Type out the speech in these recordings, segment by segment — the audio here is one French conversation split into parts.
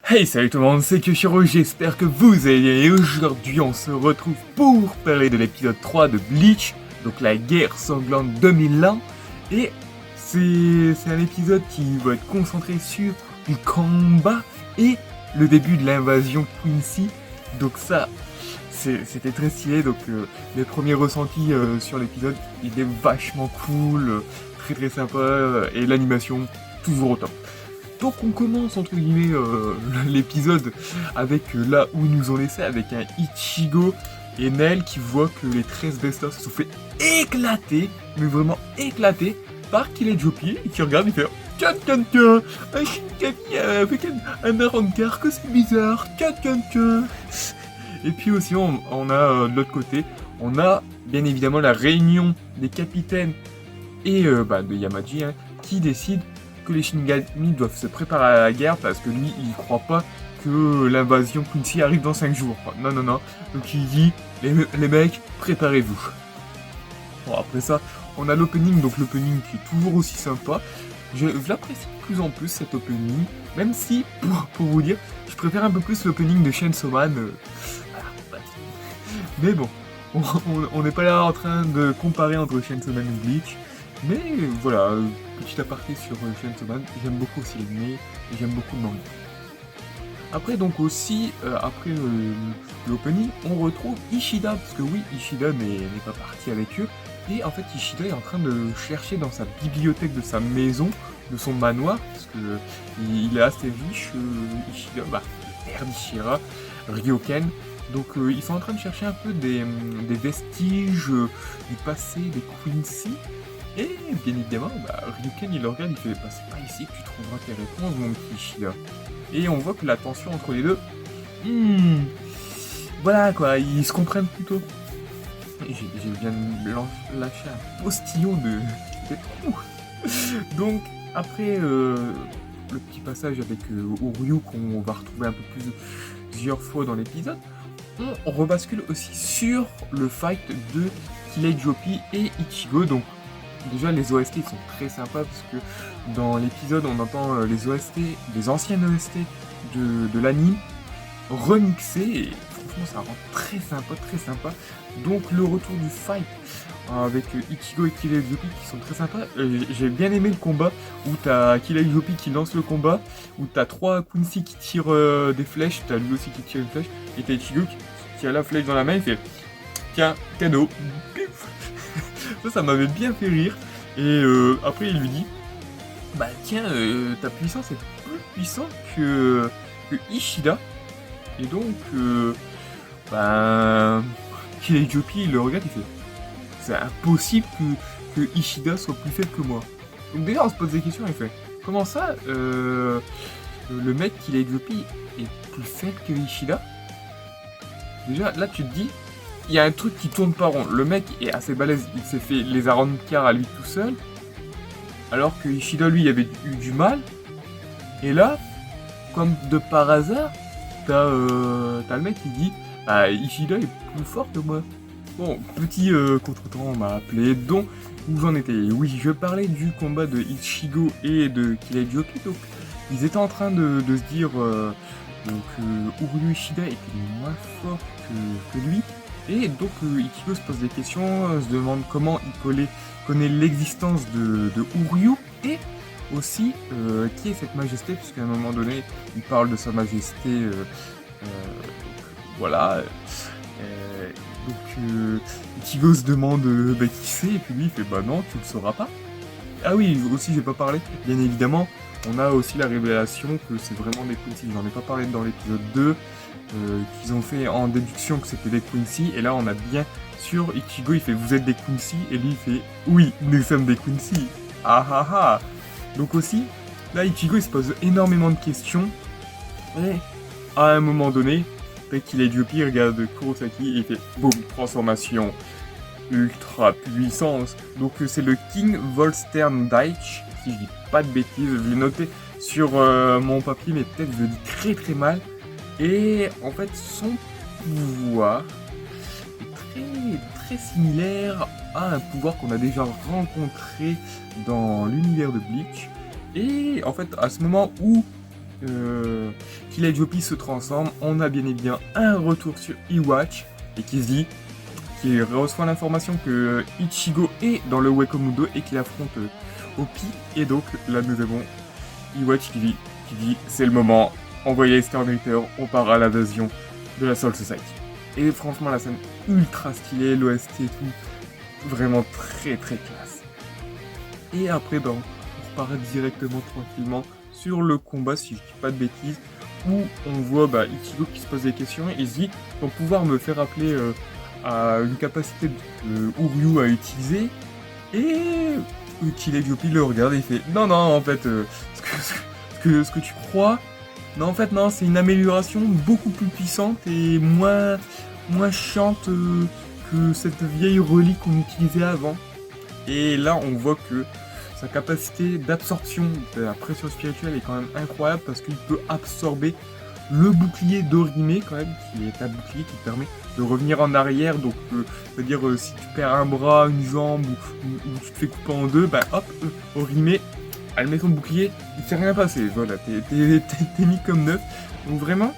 Hey, salut tout le monde, c'est Kyoshiro, j'espère que vous allez bien et aujourd'hui on se retrouve pour parler de l'épisode 3 de Bleach, donc la guerre sanglante 2001, et c'est un épisode qui va être concentré sur le combat et le début de l'invasion Quincy, donc ça c'était très stylé, donc les premiers ressentis sur l'épisode, il est vachement cool, très sympa, et l'animation toujours au top. Donc on commence entre guillemets l'épisode avec là où ils nous ont laissé avec un Ichigo et Nel qui voient que les 13 Vestas se sont fait éclater, mais vraiment éclater par Killer Jopi et qui regarde et fait tiens, un Shinigami avec un Arrancar, que c'est bizarre, tiens. Et puis aussi on a de l'autre côté, on a bien évidemment la réunion des capitaines et de Yamaji qui décide que les Shinigami doivent se préparer à la guerre parce que lui, il croit pas que l'invasion Quincy arrive dans 5 jours. Non. Donc il dit, les mecs, préparez-vous. Bon, après ça, on a l'opening, donc l'opening qui est toujours aussi sympa. Je l'apprécie de plus en plus, cet opening, même si, pour vous dire, je préfère un peu plus l'opening de Chainsaw Man. Mais bon, on n'est pas là en train de comparer entre Chainsaw Man et Bleach. Mais voilà, petit aparté sur Chainsaw Man, j'aime beaucoup aussi l'anime et j'aime beaucoup le manga. Après donc aussi, après l'opening, on retrouve Ishida, parce que oui, Ishida n'est pas parti avec eux. Et en fait, Ishida est en train de chercher dans sa bibliothèque de sa maison, de son manoir, parce que il est assez riche, Ishida, le père d'Ishira, Ryoken. Donc ils sont en train de chercher un peu des vestiges du passé des Quincy. Et bien évidemment, Ryuken il le regarde, il fait c'est pas ici que tu trouveras tes réponses, mon petit Ishida. Et on voit que la tension entre les deux, voilà quoi, ils se comprennent plutôt. Et j'ai bien lâché un postillon de trou. Donc après le petit passage avec Uryu qu'on va retrouver un peu plusieurs fois dans l'épisode, on rebascule aussi sur le fight de Killer Jopi et Ichigo. Donc déjà les OST ils sont très sympas parce que dans l'épisode on entend les OST, les anciennes OST de l'anime remixées et franchement ça rend très sympa. Donc le retour du fight avec Ichigo et Killer Jopi qui sont très sympas. J'ai bien aimé le combat où t'as Killer Jopi qui lance le combat, où t'as 3 Quincy qui tirent des flèches, t'as lui aussi qui tire une flèche, et t'as Ichigo qui a la flèche dans la main, il fait tiens, cadeau. Ça m'avait bien fait rire. Et après, il lui dit tiens, ta puissance est plus puissante que Ishida. Et donc, Killer Jopi, il le regarde, il fait c'est impossible que Ishida soit plus faible que moi. Donc, déjà, on se pose des questions, il fait comment ça, le mec Killer Jopi est plus faible que Ishida? Déjà, là, tu te dis, il y a un truc qui tourne pas rond. Le mec est assez balèze, il s'est fait les Arrancar à lui tout seul, alors que Ishida, lui, avait eu du mal. Et là, comme de par hasard, t'as le mec qui dit Ishida est plus fort que moi. Bon, petit contretemps, on m'a appelé, donc où j'en étais. Oui, je parlais du combat de Ichigo et de Killer Jopi, donc ils étaient en train de se dire Uryu Ishida était moins fort que lui. Et donc Ichigo se pose des questions, se demande comment il connaît l'existence de Uryu et aussi qui est cette majesté, puisqu'à un moment donné il parle de sa majesté, voilà. Donc Ichigo se demande qui c'est, et puis lui il fait non, tu le sauras pas. Ah oui, aussi j'ai pas parlé, bien évidemment, on a aussi la révélation que c'est vraiment des Quincy, j'en ai pas parlé dans l'épisode 2, qu'ils ont fait en déduction que c'était des Quincy, et là on a bien sur Ichigo, il fait vous êtes des Quincy, et lui il fait oui, nous sommes des Quincy. Ah. Donc aussi, là Ichigo il se pose énormément de questions, et à un moment donné, dès qu'il est Jopi, il regarde Kurosaki et il fait boum, transformation ultra puissance. Donc c'est le King Volstern Deitch, si je dis pas de bêtises, je l'ai noté sur mon papier, mais peut-être je le dis très mal. Et en fait, son pouvoir est très similaire à un pouvoir qu'on a déjà rencontré dans l'univers de Bleach. Et en fait, à ce moment où Killer Jopi se transforme, on a bien et bien un retour sur Iwatch et qui reçoit l'information que Ichigo est dans le Wakamudo et qu'il affronte Opi. Et donc là nous avons Iwatch qui dit c'est le moment, envoyez Exterminator, on part à l'invasion de la Soul Society. Et franchement la scène ultra stylée, l'OST et tout, vraiment très très classe. Et après on repart directement tranquillement sur le combat, si je dis pas de bêtises, où on voit Ichigo qui se pose des questions et il se dit ton pouvoir me fait rappeler à une capacité de Uryu à utiliser. Et Killer Jopi le regarde et il fait non en fait ce que tu crois, non en fait non, c'est une amélioration beaucoup plus puissante et moins chiante que cette vieille relique qu'on utilisait avant. Et là on voit que sa capacité d'absorption de la pression spirituelle est quand même incroyable parce qu'il peut absorber le bouclier d'Orihime quand même, qui est un bouclier qui permet de revenir en arrière. Donc c'est-à-dire si tu perds un bras, une jambe ou tu te fais couper en deux, Orihime, elle met son bouclier, il s'est rien passé, voilà, t'es mis comme neuf. Donc vraiment,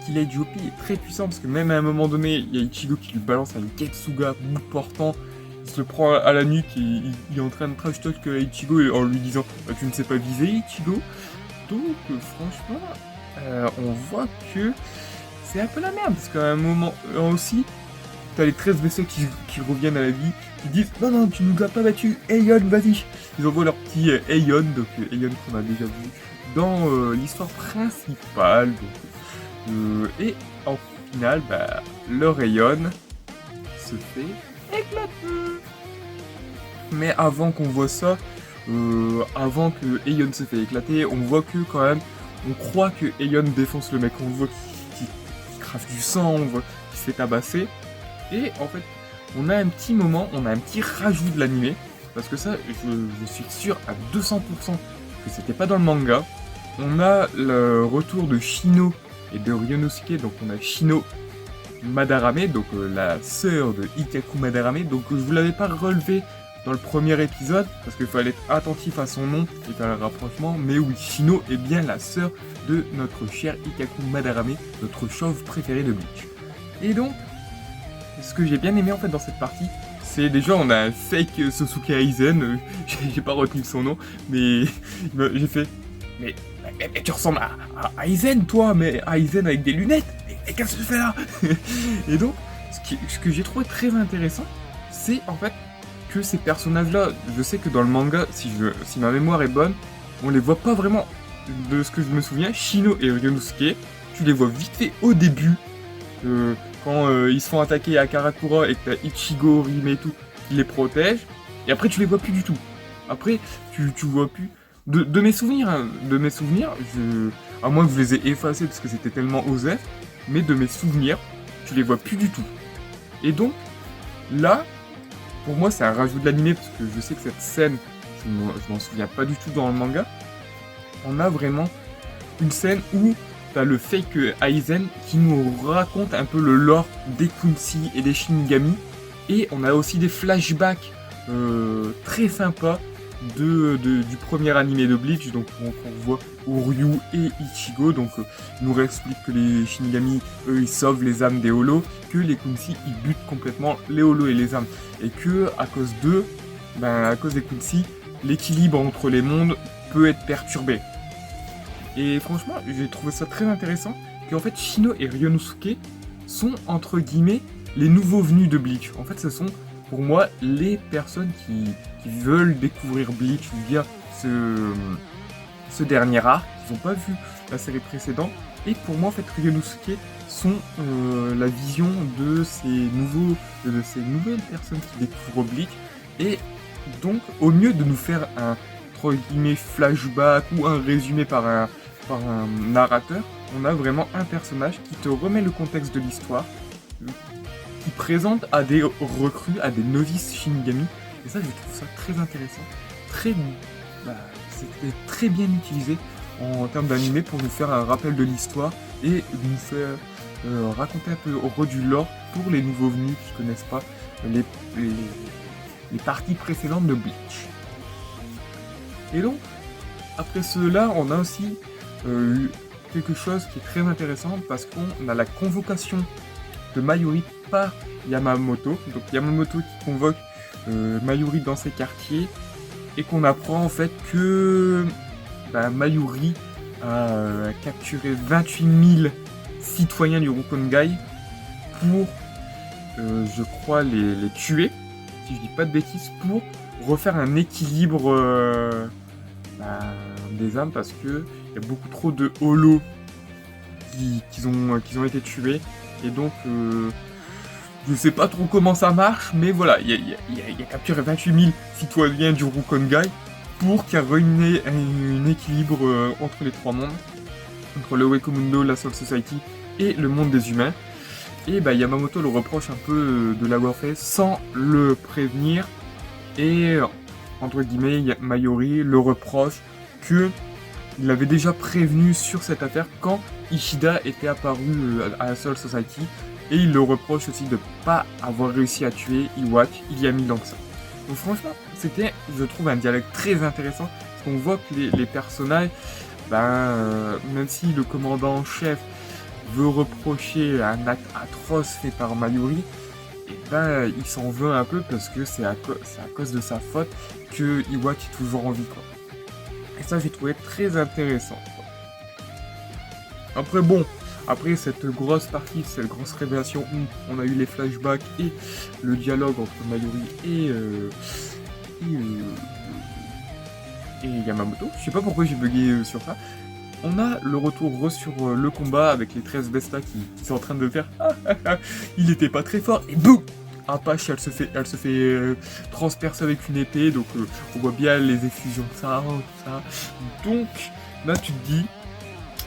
Killer Jopi est très puissant parce que même à un moment donné, il y a Ichigo qui lui balance un Getsuga bout portant. Il se le prend à la nuque et il est en train de trash talk Ichigo en lui disant tu ne sais pas viser Ichigo. Donc franchement on voit que c'est un peu la merde parce qu'à un moment aussi t'as les 13 vaisseaux qui reviennent à la vie, qui disent non tu nous as pas battu Aeon, vas-y. Ils envoient leur petit Aeon, donc Aeon qu'on a déjà vu dans l'histoire principale, donc, et en finale leur Aeon se fait éclater. Mais avant qu'on voit ça, avant que Aeon se fait éclater, on voit que quand même, on croit que Aeon défonce le mec, on voit qu'il crache du sang, on voit qu'il se fait tabasser. Et en fait, on a un petit moment, on a un petit rajout de l'animé, parce que ça, je suis sûr à 200% que c'était pas dans le manga. On a le retour de Shino et de Ryonosuke, donc on a Shino Madarame, donc la sœur de Ikkaku Madarame, donc je vous l'avais pas relevé dans le premier épisode, parce qu'il fallait être attentif à son nom et faire le rapprochement, mais oui, Shino est bien la sœur de notre cher Ikkaku Madarame, notre chauve préféré de Bleach. Et donc, ce que j'ai bien aimé en fait dans cette partie, c'est déjà on a un fake Sosuke Aizen, j'ai pas retenu son nom, mais j'ai fait, mais tu ressembles à Aizen toi, mais Aizen avec des lunettes, et qu'est-ce que tu fais là? Et donc, ce que j'ai trouvé très intéressant, c'est en fait que ces personnages-là, je sais que dans le manga, si ma mémoire est bonne, on les voit pas vraiment. De ce que je me souviens, Shino et Ryonosuke, tu les vois vite fait au début, quand ils se font attaquer à Karakura et que t'as Ichigo, Orihime et tout, qui les protège, et après tu les vois plus du tout. Après, tu vois plus. De mes souvenirs, à moins que je les ai effacés parce que c'était tellement osef, mais de mes souvenirs, tu les vois plus du tout. Et donc, là, pour moi, c'est un rajout de l'animé parce que je sais que cette scène, je m'en souviens pas du tout dans le manga. On a vraiment une scène où t'as le fake Aizen qui nous raconte un peu le lore des Quincy et des Shinigami. Et on a aussi des flashbacks très sympas du premier animé de Bleach. Donc on voit Uryu et Ichigo. Donc ils nous réexpliquent que les Shinigami, eux, ils sauvent les âmes des holos, que les Quincy, ils butent complètement les holos et les âmes. Et que à cause d'eux, à cause des Quincy, l'équilibre entre les mondes peut être perturbé. Et franchement, j'ai trouvé ça très intéressant qu'en fait Shino et Ryonosuke sont entre guillemets les nouveaux venus de Bleach. En fait, ce sont pour moi les personnes qui veulent découvrir Bleach via ce dernier arc. Ils n'ont pas vu la série précédente. Et pour moi, en fait, Ryonosuke sont la vision de ces nouvelles personnes qui découvrent Bleach. Et donc, au mieux de nous faire un entre guillemets flashback ou un résumé par un narrateur, on a vraiment un personnage qui te remet le contexte de l'histoire, qui présente à des recrues, à des novices Shinigami, et ça je trouve ça très intéressant, c'était très bien utilisé en termes d'animé pour nous faire un rappel de l'histoire et nous faire raconter un peu au rôle du lore pour les nouveaux venus qui connaissent pas les parties précédentes de Bleach. Et donc, après cela, on a aussi eu quelque chose qui est très intéressant parce qu'on a la convocation de Mayuri par Yamamoto. Donc Yamamoto qui convoque Mayuri dans ses quartiers et qu'on apprend en fait que Mayuri a capturé 28 000 citoyens du Rukongai pour, je crois, les tuer, si je dis pas de bêtises, pour refaire un équilibre des âmes parce que il y a beaucoup trop de holos qui ont été tués et donc je sais pas trop comment ça marche, mais voilà, il a capturé 28 000 citoyens du Rukongai pour qu'il y ait un équilibre entre les trois mondes, entre le Uekomundo, la Soul Society et le monde des humains. Et Yamamoto le reproche un peu de l'avoir fait sans le prévenir. Et entre guillemets, Mayuri le reproche qu'il avait déjà prévenu sur cette affaire quand Ishida était apparu à la Soul Society. Et il le reproche aussi de ne pas avoir réussi à tuer Iwatch il y a 1000 ans que ça. Donc franchement, c'était, je trouve, un dialogue très intéressant. Parce qu'on voit que les personnages, même si le commandant en chef veut reprocher un acte atroce fait par Mayuri, il s'en veut un peu parce que c'est à cause de sa faute que Iwatch est toujours en vie, quoi. Et ça, j'ai trouvé très intéressant, quoi. Après cette grosse partie, cette grosse révélation où on a eu les flashbacks et le dialogue entre Mayuri et Yamamoto, je sais pas pourquoi j'ai bugué sur ça. On a le retour sur le combat avec les 13 Vestas qui sont en train de faire il était pas très fort et boum, Apache elle se fait transpercer avec une épée, donc on voit bien les effusions de ça, tout ça. Donc là tu te dis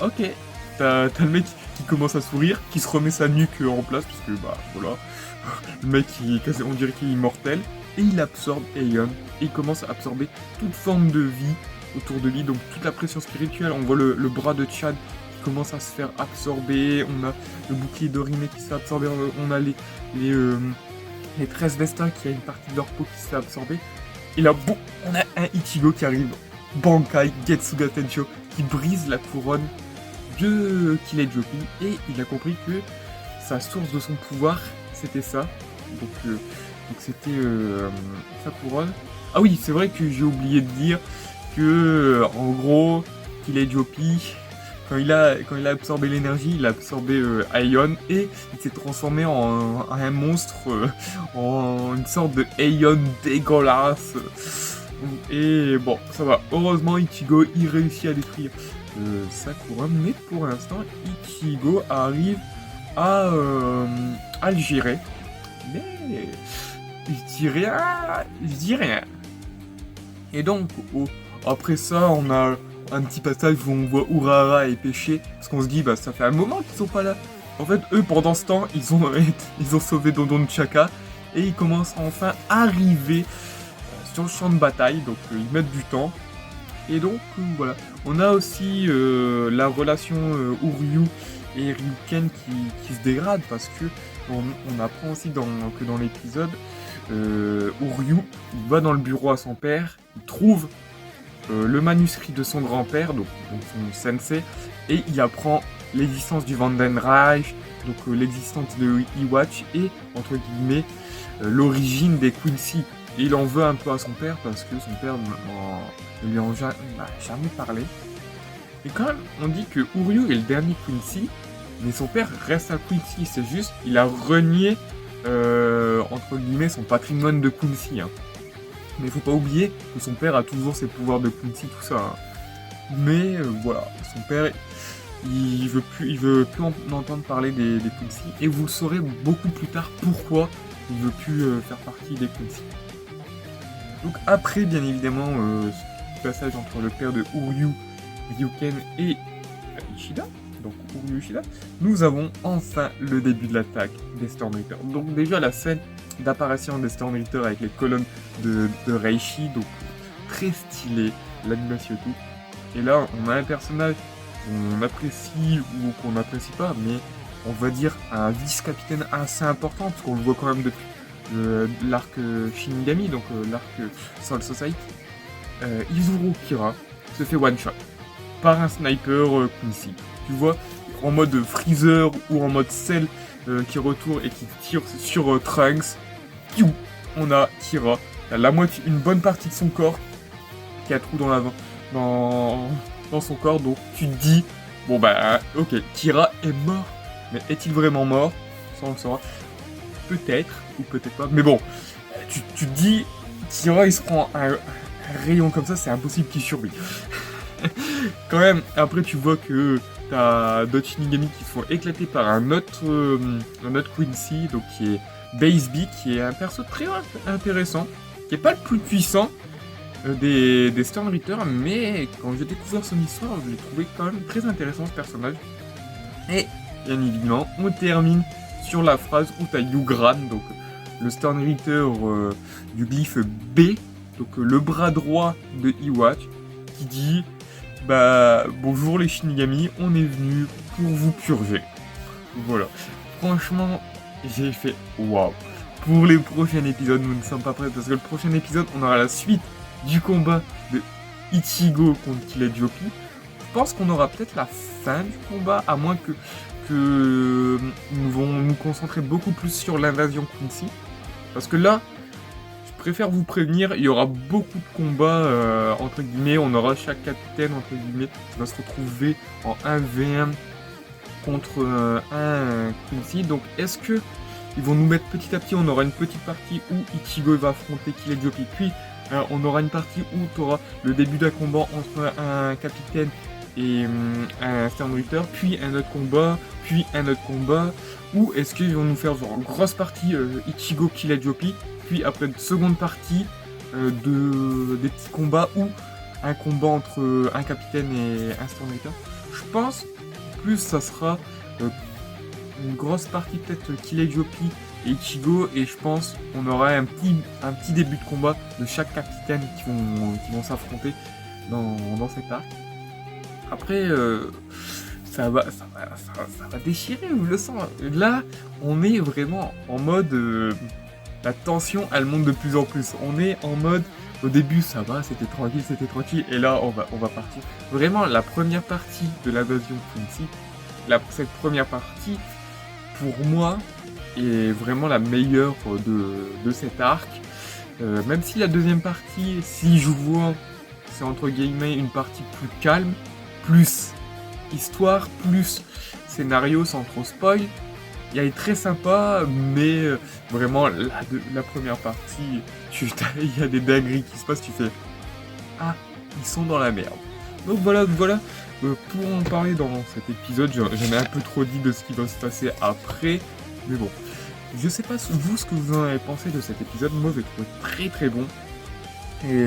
ok, t'as le mec qui commence à sourire, qui se remet sa nuque en place parce que voilà, le mec on dirait qu'il est immortel et il absorbe Aeon et il commence à absorber toute forme de vie autour de lui, donc toute la pression spirituelle. On voit le bras de Chad qui commence à se faire absorber, on a le bouclier d'Orime qui se fait absorber, on a les 13 Vestins qui a une partie de leur peau qui se fait absorber, et là bon, on a un Ichigo qui arrive, Bankai Getsuga Tensho, qui brise la couronne de Killed Jopi, et il a compris que sa source de son pouvoir c'était ça, donc c'était sa couronne. Ah oui, c'est vrai que j'ai oublié de dire que en gros Killed Jopi, quand il a absorbé l'énergie, il a absorbé Aeon et il s'est transformé en un monstre, en une sorte de Aeon dégueulasse. Et bon, ça va. Heureusement, Ichigo, il réussit à détruire sa couronne, mais pour l'instant, Ichigo arrive à le gérer. Mais je dis rien. Et donc, après ça, on a un petit passage où on voit Urara et Pêcher, parce qu'on se dit, ça fait un moment qu'ils sont pas là. En fait, eux, pendant ce temps, ils ont sauvé Dondon Chaka, et ils commencent enfin à arriver sur le champ de bataille, donc ils mettent du temps. Et donc, voilà. On a aussi la relation Uryu et Ryuken qui se dégrade, parce que on apprend aussi que dans l'épisode, Uryu, il va dans le bureau à son père, il trouve le manuscrit de son grand-père, donc son sensei, et il apprend l'existence du Vandenreich, donc l'existence de Iwatch et, entre guillemets, l'origine des Quincy. Et il en veut un peu à son père parce que son père ne lui en a jamais parlé. Et quand même, on dit que Uryu est le dernier Quincy, mais son père reste un Quincy, c'est juste, il a renié, entre guillemets, son patrimoine de Quincy, hein. Mais il faut pas oublier que son père a toujours ses pouvoirs de Quincy, tout ça, hein. Mais voilà, son père, il veut plus en entendre parler des Quincy, et vous le saurez beaucoup plus tard pourquoi il veut plus faire partie des Quincy. Donc après, bien évidemment, ce passage entre le père de Uryu, Ryuken et Ishida, donc Uryu Ishida, nous avons enfin le début de l'attaque des Stormreapers. Donc déjà la scène d'apparition des Stormreapers avec les colonnes de Reishi, donc très stylé, l'animation et tout. Et là, on a un personnage qu'on apprécie ou qu'on n'apprécie pas, mais on va dire un vice-capitaine assez important, parce qu'on le voit quand même depuis l'arc Shinigami, donc l'arc Soul Society. Izuru Kira, se fait one-shot par un sniper Quincy. Tu vois, en mode freezer ou en mode Cell qui retourne et qui tire sur Trunks. Piou, on a Kira, la moitié, une bonne partie de son corps qui a trou dans son corps. Donc tu te dis, bon bah ok, Kira est mort. Mais est-il vraiment mort? Ça on le saura. Peut-être, ou peut-être pas. Mais bon, tu te dis, Kira il se prend un rayon comme ça, c'est impossible qu'il survive. Quand même, après tu vois que t'as d'autres Shinigami qui se font éclater par un autre Quincy, donc qui est Base B, qui est un perso très intéressant, qui est pas le plus puissant des Storm Reaper, mais quand j'ai découvert son histoire, je l'ai trouvé quand même très intéressant ce personnage. Et bien évidemment, on termine sur la phrase où t'as Yugran, donc le Storm Reaper du glyphe B, donc le bras droit de Iwatch, qui dit bah bonjour les Shinigami, on est venu pour vous purger. Voilà. Franchement, j'ai fait waouh. Pour les prochains épisodes, nous ne sommes pas prêts parce que le prochain épisode, on aura la suite du combat de Ichigo contre Killer Jopi. Je pense qu'on aura peut-être la fin du combat, à moins que nous vont nous concentrer beaucoup plus sur l'invasion Quincy. Parce que là, je préfère vous prévenir, il y aura beaucoup de combats, entre guillemets, on aura chaque capitaine, entre guillemets, qui va se retrouver en 1v1 contre un Quincy. Donc est-ce que ils vont nous mettre petit à petit, on aura une petite partie où Ichigo va affronter Killer Jopi, puis on aura une partie où tu auras le début d'un combat entre un capitaine et un Storm Reaper, puis un autre combat, ou est-ce qu'ils vont nous faire genre grosse partie Ichigo Killer Jopi, puis après une seconde partie des petits combats ou un combat entre un capitaine et un Storm Reaper. Je pense plus ça sera une grosse partie peut-être Killer Jopi et Ichigo, et je pense on aura un petit début de combat de chaque capitaine qui vont s'affronter dans cet arc. Après ça va déchirer, je le sens. Là on est vraiment en mode la tension elle monte de plus en plus. On est en mode au début ça va, c'était tranquille, et là on va partir. Vraiment la première partie de l'invasion Quincy, cette première partie pour moi est vraiment la meilleure de cet arc. Même si la deuxième partie, si je vois, c'est entre guillemets une partie plus calme, plus histoire, plus scénario sans trop spoil. Il est très sympa, mais vraiment la première partie, il y a des dingueries qui se passent, tu fais ah, ils sont dans la merde. Donc voilà. Pour en parler dans cet épisode, j'en ai un peu trop dit de ce qui va se passer après, mais bon. Je sais pas vous ce que vous en avez pensé de cet épisode, moi je l'ai trouvé très très bon. Et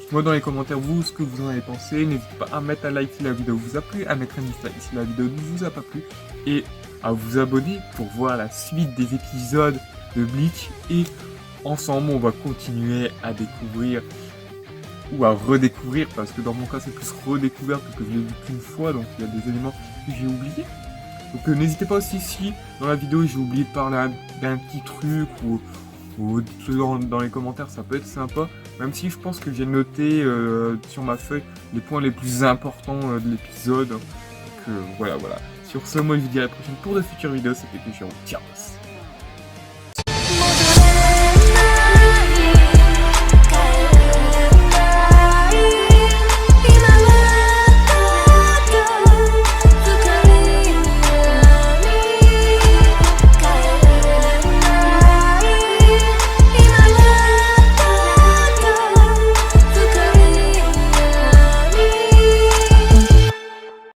dites-moi dans les commentaires vous ce que vous en avez pensé, n'hésitez pas à mettre un like si la vidéo vous a plu, à mettre un dislike si la vidéo ne vous a pas plu, et à vous abonner pour voir la suite des épisodes de Bleach, et ensemble on va continuer à découvrir ou à redécouvrir, parce que dans mon cas c'est plus redécouvert parce que je l'ai vu qu'une fois, donc il y a des éléments que j'ai oubliés. Donc n'hésitez pas aussi si dans la vidéo j'ai oublié de parler d'un petit truc ou dans les commentaires, ça peut être sympa, même si je pense que j'ai noté sur ma feuille les points les plus importants de l'épisode. Donc voilà. Sur ce, moi je vous dis à la prochaine pour de futures vidéos, c'était Kushiro. Ciao.